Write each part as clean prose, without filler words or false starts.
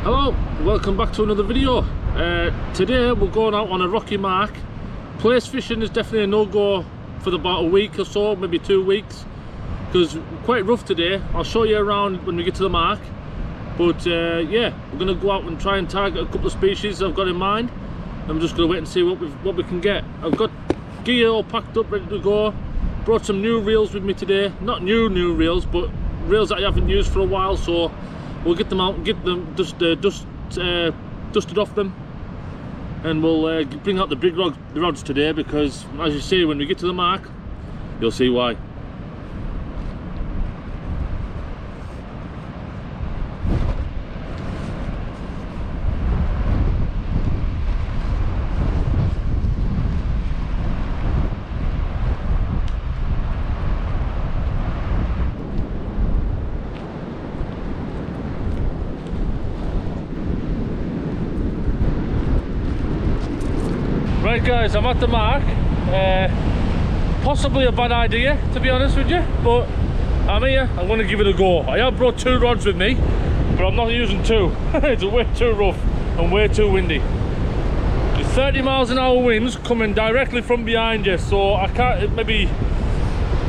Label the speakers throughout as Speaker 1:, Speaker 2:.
Speaker 1: Hello, welcome back to another video. Today we're going out on a rocky mark. Place fishing is definitely a no-go for about a week or so, maybe 2 weeks, because quite rough today. I'll show you around when we get to the mark, but yeah, we're going to go out and try and target a couple of species I've got in mind. I'm just going to wait and see what we can get. I've got gear all packed up, ready to go. Brought some new reels with me today. Not new reels, but reels that I haven't used for a while, so we'll get them out and get them dusted off them, and we'll bring out the big rods today, because as you see, when we get to the mark you'll see why. Right guys, I'm at the mark. Possibly a bad idea, to be honest with you, but I'm here. I'm going to give it a go. I have brought 2 rods with me, but I'm not using 2. It's way too rough and way too windy. There's 30 miles an hour winds coming directly from behind you, so I can't, maybe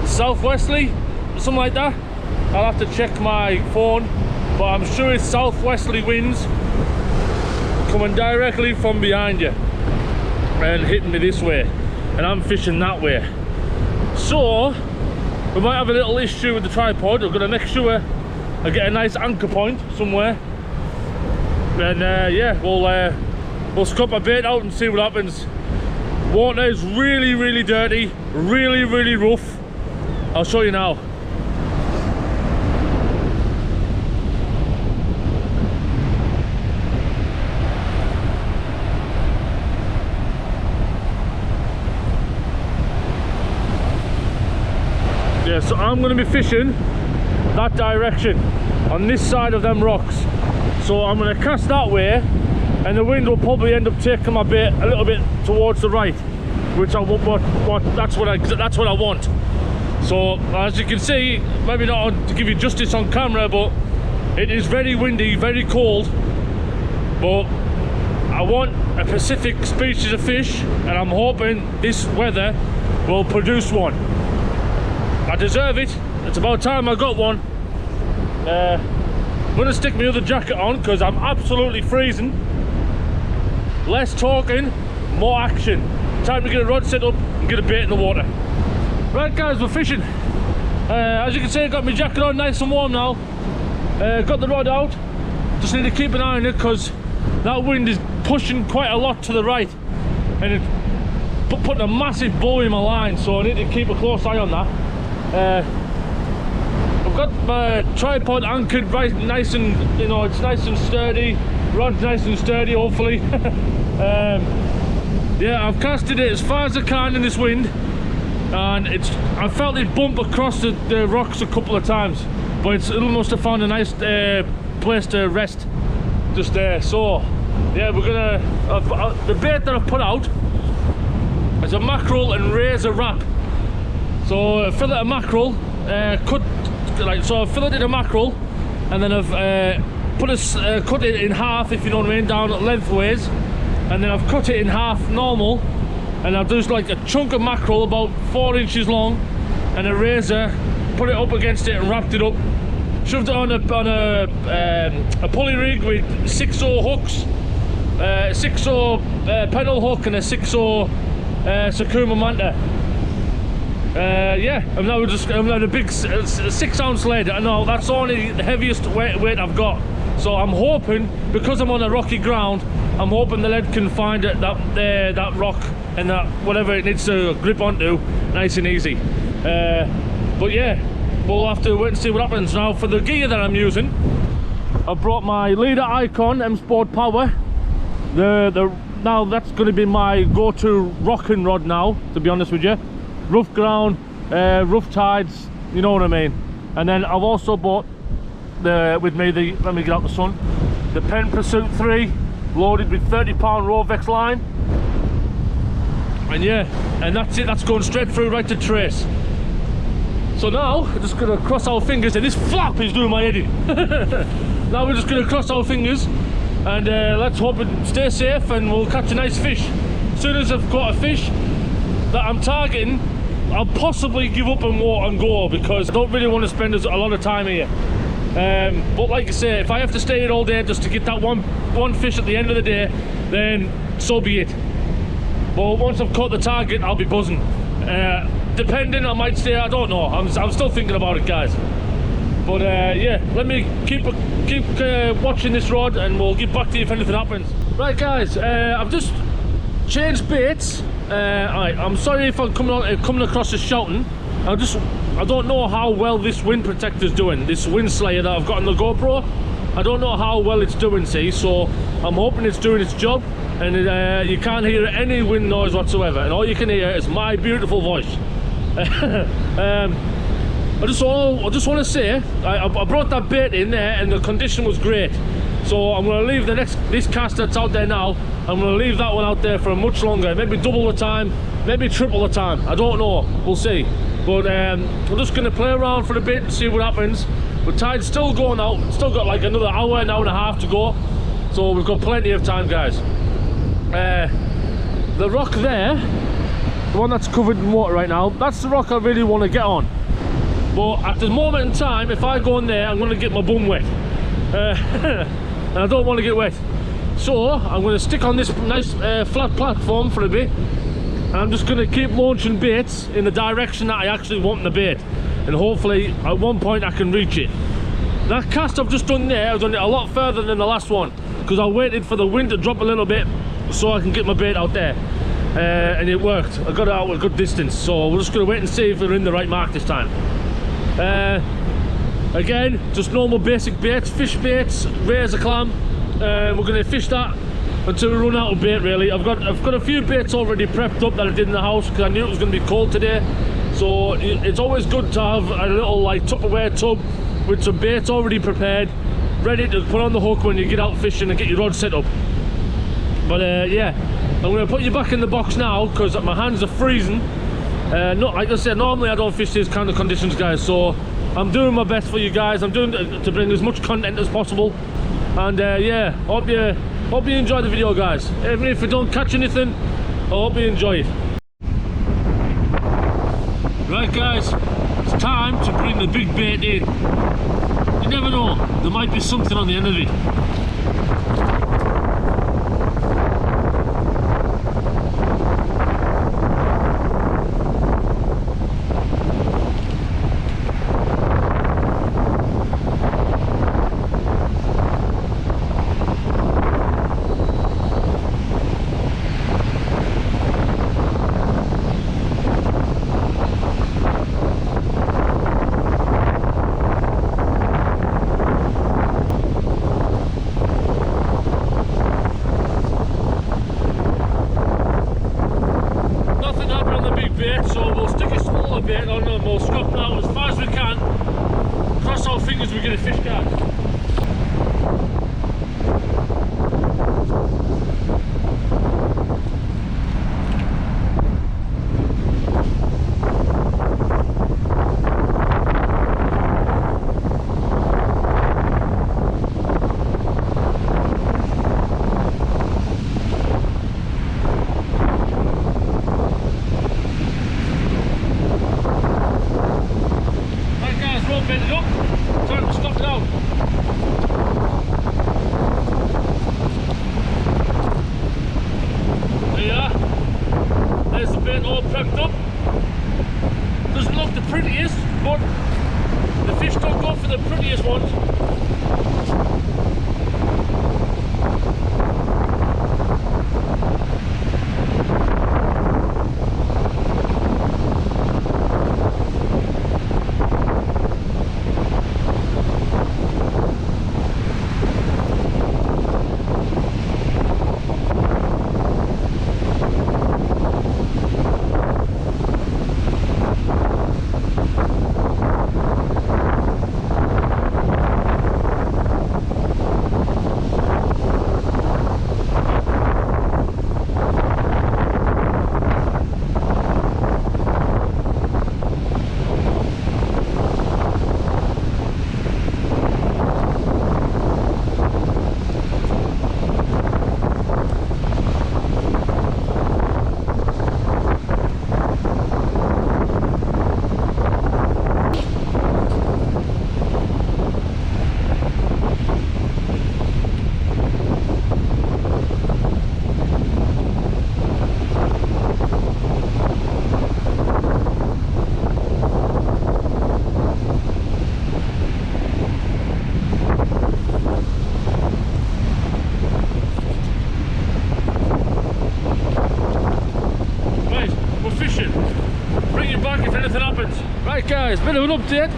Speaker 1: southwesterly, something like that. I'll have to check my phone, but I'm sure it's southwesterly winds coming directly from behind you and hitting me this way, and I'm fishing that way. So we might have a little issue with the tripod. I'm going to make sure I get a nice anchor point somewhere, and yeah, we'll scope my bait out and see what happens. Water is really dirty, really rough. I'll show you now. Yeah, so I'm going to be fishing that direction on this side of them rocks. So I'm going to cast that way, and the wind will probably end up taking my bait a little bit towards the right, which I that's what I want. So as you can see, maybe not to give you justice on camera, but it is very windy, very cold. But I want a specific species of fish, and I'm hoping this weather will produce one. I deserve it. It's about time I got one. I'm gonna stick my other jacket on because I'm absolutely freezing. Less talking, more action. Time to get a rod set up and get a bait in the water. Right guys, we're fishing. As you can see, I got my jacket on nice and warm now. Got the rod out. Just need to keep an eye on it because that wind is pushing quite a lot to the right, and it's putting a massive buoy in my line, so I need to keep a close eye on that. I've got my tripod anchored right nice and, you know, it's nice and sturdy. Rod's nice and sturdy, hopefully. Yeah, I've casted it as far as I can in this wind, and I felt it bump across the rocks a couple of times, but it must have found a nice place to rest just there. So yeah, we're gonna the bait that I've put out is a mackerel and razor wrap. So a fillet of mackerel, so I've filleted a mackerel, and then I've cut it in half, if you know what I mean, down lengthways, and then I've cut it in half normal, and I've just like a chunk of mackerel about 4 inches long, and a razor, put it up against it and wrapped it up, shoved it on a pulley rig with 6/0 hooks, 6/0 pedal hook and a 6/0 Sakuma manta. Yeah, I'm now a big 6-ounce lead. I know that's only the heaviest weight I've got. So I'm hoping, because I'm on a rocky ground, I'm hoping the lead can find that rock and that whatever it needs to grip onto nice and easy. But yeah, we'll have to wait and see what happens. Now for the gear that I'm using, I've brought my leader Icon M Sport Power. Now that's going to be my go-to rocking rod now, to be honest with you. Rough ground, rough tides, you know what I mean. And then I've also bought with me let me get out the sun, the Pen Pursuit 3 loaded with 30-pound Rovex line. And yeah, and that's it, that's going straight through right to trace. So now we're just gonna cross our fingers, and this flap is doing my head in. Now we're just gonna cross our fingers and let's hope it stays safe and we'll catch a nice fish. As soon as I've caught a fish that I'm targeting, I'll possibly give up and walk and go, because I don't really want to spend a lot of time here. But like I say, if I have to stay here all day just to get that one fish at the end of the day, then so be it. But once I've caught the target, I'll be buzzing. Depending, I might stay, I don't know. I'm still thinking about it, guys. But yeah, let me keep watching this rod and we'll get back to you if anything happens. Right guys, I've just changed baits. I'm sorry if I'm coming across as shouting. I don't know how well this wind protector's doing, this wind slayer that I've got on the GoPro. I don't know how well it's doing, see, so I'm hoping it's doing its job, and you can't hear any wind noise whatsoever, and all you can hear is my beautiful voice. I just want to say, I brought that bait in there and the condition was great. So I'm going to leave this cast that's out there now, I'm going to leave that one out there for much longer, maybe double the time, maybe triple the time, I don't know, we'll see. But we're just going to play around for a bit and see what happens. The tide's still going out, still got like another hour and a half to go, so we've got plenty of time, guys. The rock there, the one that's covered in water right now, that's the rock I really want to get on. But at the moment in time, if I go in there, I'm going to get my bum wet. And I don't want to get wet. So I'm going to stick on this nice flat platform for a bit. And I'm just going to keep launching baits in the direction that I actually want the bait. And hopefully at one point I can reach it. That cast I've just done there, I've done it a lot further than the last one, because I waited for the wind to drop a little bit so I can get my bait out there. And it worked. I got it out a good distance. So we're just going to wait and see if we're in the right mark this time. Again, just normal basic baits, fish baits, razor clam. We're going to fish that until we run out of bait, really. I've got a few baits already prepped up that I did in the house because I knew it was going to be cold today. So it's always good to have a little like Tupperware tub with some baits already prepared, ready to put on the hook when you get out fishing and get your rod set up. But yeah, I'm going to put you back in the box now because my hands are freezing. Not like I said, normally I don't fish these kind of conditions, guys, so I'm doing my best for you guys. I'm doing to bring as much content as possible. And yeah, hope you enjoy the video, guys. Even if you don't catch anything, I hope you enjoy it. Right guys, it's time to bring the big bait in. You never know, there might be something on the end of it. guys, bit of an update.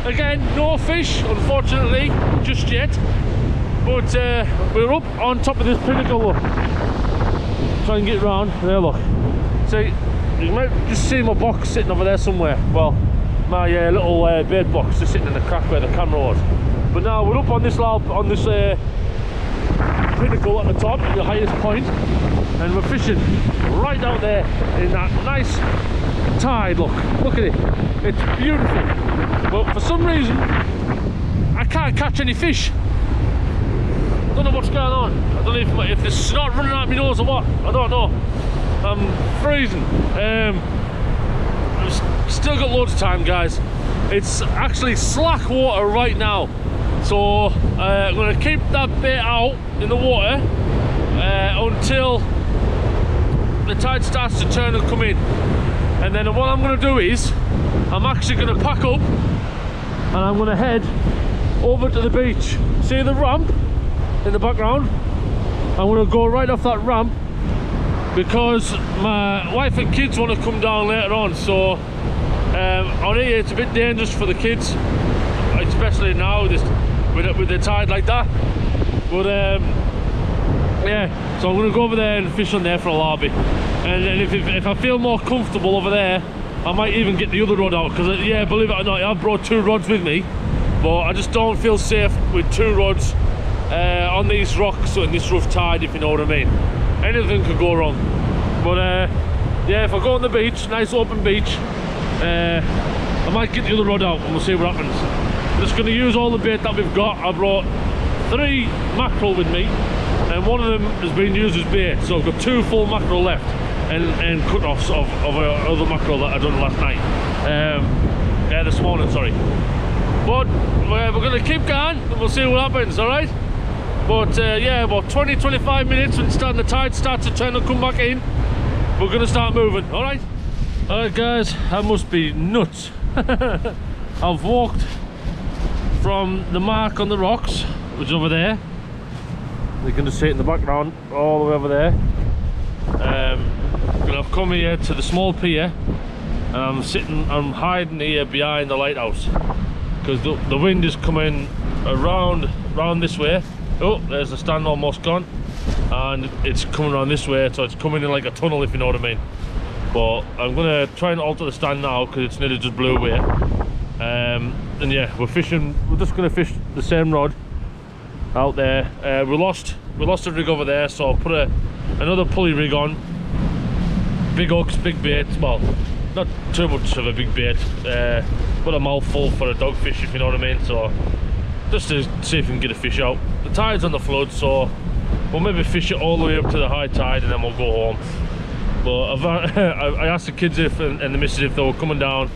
Speaker 1: Again, no fish, unfortunately, just yet. But we're up on top of this pinnacle, look. Try and get round. There, look. See, you might just see my box sitting over there somewhere. Well, my little bait box just sitting in the crack where the camera was. But now we're up on this pinnacle at the top, the highest point, and we're fishing right out there in that nice tide. Look at it, it's beautiful. But for some reason I can't catch any fish. Don't know what's going on. I don't know if the snot running out my nose or what. I don't know. I'm freezing. I've still got loads of time, guys. It's actually slack water right now, so I'm going to keep that bait out in the water until the tide starts to turn and come in. And then what I'm going to do is I'm actually going to pack up and I'm going to head over to the beach. See the ramp in the background? I'm going to go right off that ramp because my wife and kids want to come down later on. So on here it's a bit dangerous for the kids, especially now with the tide like that. But yeah, so I'm going to go over there and fish on there for a larby. And then if I feel more comfortable over there, I might even get the other rod out, because yeah, believe it or not, I've brought 2 rods with me, but I just don't feel safe with 2 rods on these rocks in this rough tide, if you know what I mean. Anything could go wrong. But yeah, if I go on the beach, nice open beach, I might get the other rod out and we'll see what happens. I'm just going to use all the bait that we've got. I brought 3 mackerel with me, and one of them has been used as bait, so I've got 2 full mackerel left, and cut-offs of other mackerel that I done last night, yeah, this morning, sorry. But we're going to keep going and we'll see what happens, all right? But yeah, about 20-25 minutes when the tide starts to turn and come back in, we're going to start moving, all right? All right, guys, that must be nuts. I've walked from the mark on the rocks, which is over there. You can just see it in the background, all the way over there. And I've come here to the small pier, and I'm hiding here behind the lighthouse, because the wind is coming around this way. Oh, there's the stand almost gone, and it's coming around this way, so it's coming in like a tunnel, if you know what I mean. But I'm gonna try and alter the stand now because it's nearly just blew away. And yeah, we're just gonna fish the same rod out there. We lost a rig over there, so I'll put another pulley rig on. Big hooks, big bait. Well, not too much of a big bait, but a mouthful for a dogfish, if you know what I mean. So just to see if we can get a fish out. The tide's on the flood, so we'll maybe fish it all the way up to the high tide and then we'll go home. But I asked the kids and the missus if they were coming down.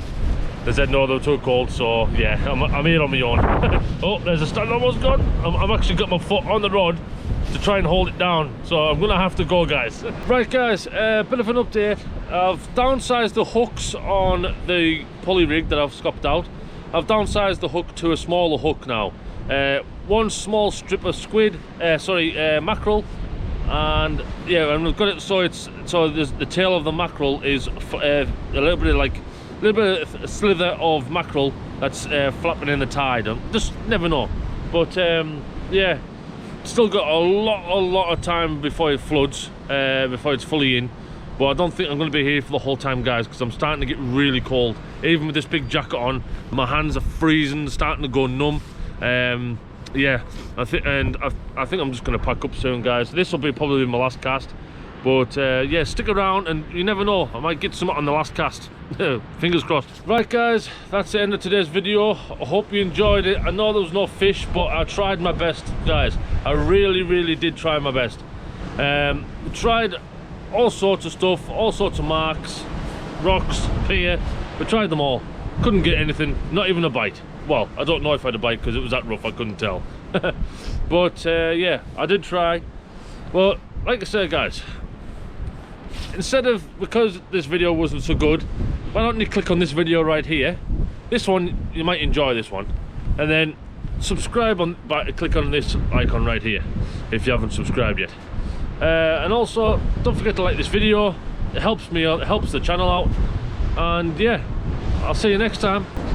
Speaker 1: They said no, they were too cold, so yeah, I'm here on my own. Oh, there's a stand almost gone. I've actually got my foot on the rod to try and hold it down, so I'm gonna have to go, guys. Right, guys, bit of an update. I've downsized the hooks on the pulley rig that I've scopped out. I've downsized the hook to a smaller hook now. One small strip of mackerel, and yeah, and we've got it so the tail of the mackerel is a little bit of a slither of mackerel that's flapping in the tide. Just never know. But yeah, still got a lot of time before it floods, before it's fully in. But I don't think I'm going to be here for the whole time, guys, because I'm starting to get really cold. Even with this big jacket on, my hands are freezing, starting to go numb. Yeah, I think I'm just going to pack up soon, guys. This will be probably my last cast. But yeah, stick around and you never know, I might get something on the last cast. Fingers crossed. Right, guys, that's the end of today's video. I hope you enjoyed it. I know there was no fish, but I tried my best, guys. I really did try my best. Tried all sorts of stuff, all sorts of marks, rocks, pier. We tried them all. Couldn't get anything, not even a bite. Well, I don't know if I had a bite because it was that rough, I couldn't tell. But yeah, I did try. Well, like I said, guys, because this video wasn't so good, why don't you click on this video right here? This one, you might enjoy this one, and then subscribe click on this icon right here if you haven't subscribed yet. And also, don't forget to like this video. It helps me out, it helps the channel out. And yeah, I'll see you next time.